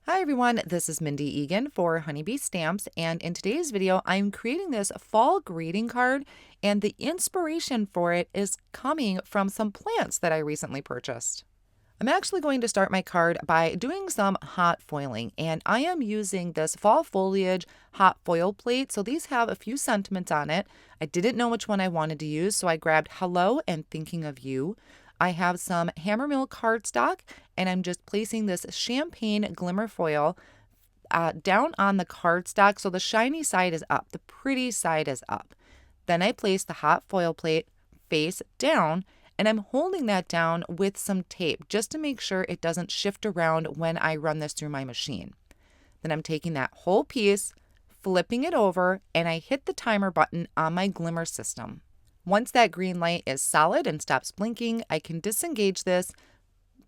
Hi everyone, this is Mindy Eggen for Honeybee Stamps, and in today's video I'm creating this fall greeting card, and the inspiration for it is coming from some plants that I recently purchased. I'm actually going to start my card by doing some hot foiling, and I am using this fall foliage hot foil plate. So these have a few sentiments on it. I didn't know which one I wanted to use, so I grabbed Hello and Thinking of You. I have some Hammermill Cardstock, and I'm just placing this champagne glimmer foil down on the cardstock so the shiny side is up, the pretty side is up. Then I place the hot foil plate face down, and I'm holding that down with some tape just to make sure it doesn't shift around when I run this through my machine. Then I'm taking that whole piece, flipping it over, and I hit the timer button on my Glimmer system. Once that green light is solid and stops blinking, I can disengage this,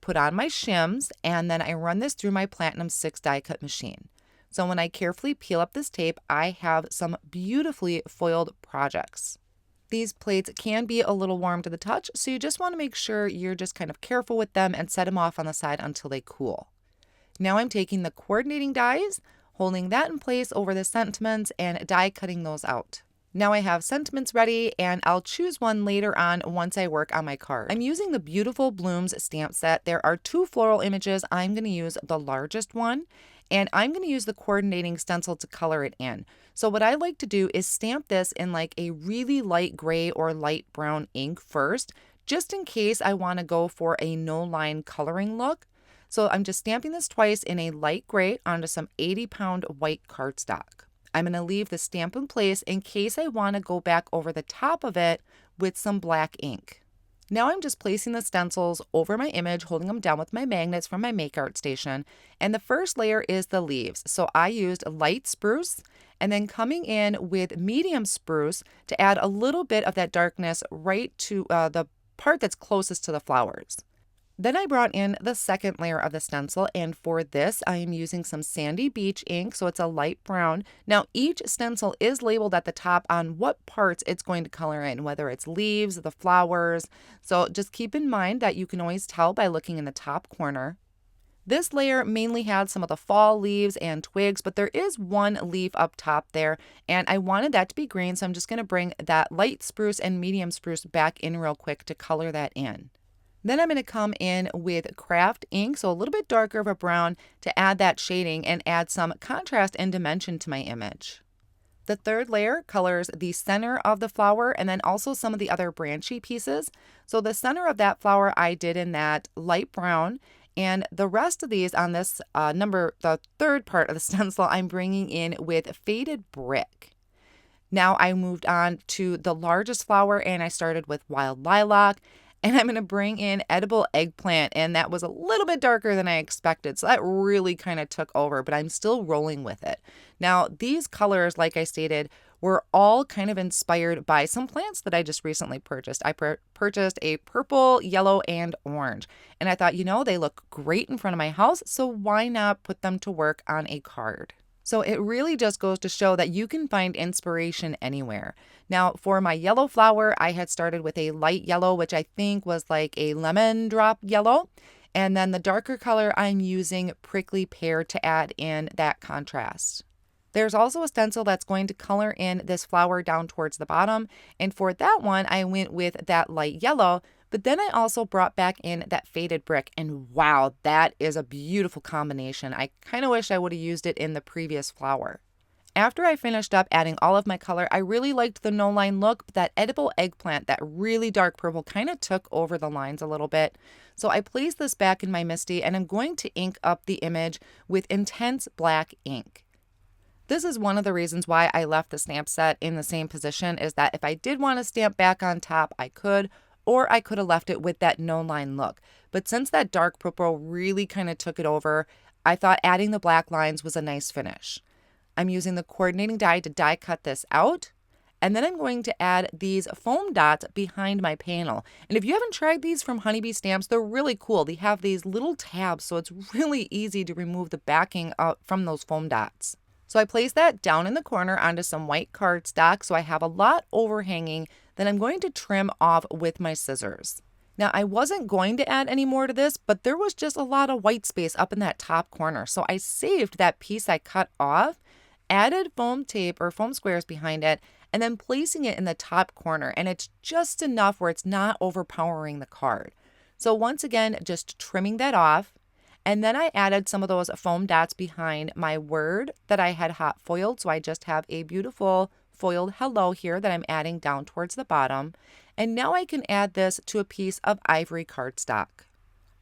put on my shims, and then I run this through my Platinum 6 die cut machine. So when I carefully peel up this tape, I have some beautifully foiled projects. These plates can be a little warm to the touch, so you just want to make sure you're just kind of careful with them and set them off on the side until they cool. Now I'm taking the coordinating dies, holding that in place over the sentiments and die cutting those out. Now I have sentiments ready, and I'll choose one later on once I work on my card. I'm using the Beautiful Blooms stamp set. There are 2 floral images. I'm going to use the largest one, and I'm going to use the coordinating stencil to color it in. So what I like to do is stamp this in like a really light gray or light brown ink first, just in case I want to go for a no line coloring look. So I'm just stamping this twice in a light gray onto some 80-pound white cardstock. I'm going to leave the stamp in place in case I want to go back over the top of it with some black ink. Now I'm just placing the stencils over my image, holding them down with my magnets from my Make Art Station. And the first layer is the leaves. So I used light spruce and then coming in with medium spruce to add a little bit of that darkness right to the part that's closest to the flowers. Then I brought in the second layer of the stencil, and for this I am using some Sandy Beach ink, so it's a light brown. Now each stencil is labeled at the top on what parts it's going to color in, whether it's leaves, the flowers, so just keep in mind that you can always tell by looking in the top corner. This layer mainly had some of the fall leaves and twigs, but there is one leaf up top there, and I wanted that to be green, so I'm just going to bring that light spruce and medium spruce back in real quick to color that in. Then I'm going to come in with Kraft Ink, so a little bit darker of a brown to add that shading and add some contrast and dimension to my image. The third layer colors the center of the flower and then also some of the other branchy pieces. So the center of that flower I did in that light brown, and the rest of these on this the third part of the stencil, I'm bringing in with Faded Brick. Now I moved on to the largest flower and I started with Wild Lilac. And I'm going to bring in Edible Eggplant, and that was a little bit darker than I expected. So that really kind of took over, but I'm still rolling with it. Now, these colors, like I stated, were all kind of inspired by some plants that I just recently purchased. I purchased a purple, yellow, and orange. And I thought, they look great in front of my house, so why not put them to work on a card? So it really just goes to show that you can find inspiration anywhere. Now, for my yellow flower, I had started with a light yellow, which I think was like a lemon drop yellow. And then the darker color, I'm using Prickly Pear to add in that contrast. There's also a stencil that's going to color in this flower down towards the bottom. And for that one, I went with that light yellow. But then I also brought back in that Faded Brick, and wow, that is a beautiful combination. I kind of wish I would have used it in the previous flower. After I finished up adding all of my color, I really liked the no line look, but that Edible Eggplant, that really dark purple, kind of took over the lines a little bit. So I placed this back in my Misti, and I'm going to ink up the image with intense black ink. This is one of the reasons why I left the stamp set in the same position, is that if I did want to stamp back on top, I could, or I could have left it with that no line look. But since that dark purple really kind of took it over, I thought adding the black lines was a nice finish. I'm using the coordinating die to die cut this out. And then I'm going to add these foam dots behind my panel. And if you haven't tried these from Honeybee Stamps, they're really cool. They have these little tabs, so it's really easy to remove the backing from those foam dots. So I place that down in the corner onto some white cardstock, so I have a lot overhanging that I'm going to trim off with my scissors. Now, I wasn't going to add any more to this, but there was just a lot of white space up in that top corner. So I saved that piece I cut off, added foam tape or foam squares behind it, and then placing it in the top corner. And it's just enough where it's not overpowering the card. So once again, just trimming that off. And then I added some of those foam dots behind my word that I had hot foiled. So I just have a beautiful foiled hello here that I'm adding down towards the bottom. And now I can add this to a piece of Ivory Cardstock.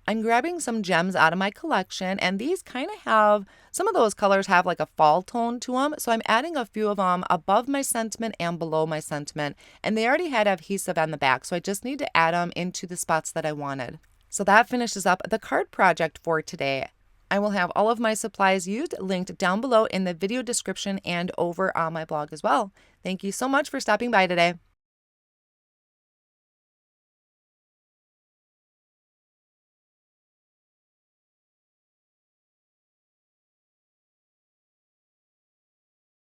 I'm grabbing some gems out of my collection, and these kind of have, some of those colors have like a fall tone to them. So I'm adding a few of them above my sentiment and below my sentiment. And they already had adhesive on the back, so I just need to add them into the spots that I wanted. So that finishes up the card project for today. I will have all of my supplies used linked down below in the video description and over on my blog as well. Thank you so much for stopping by today.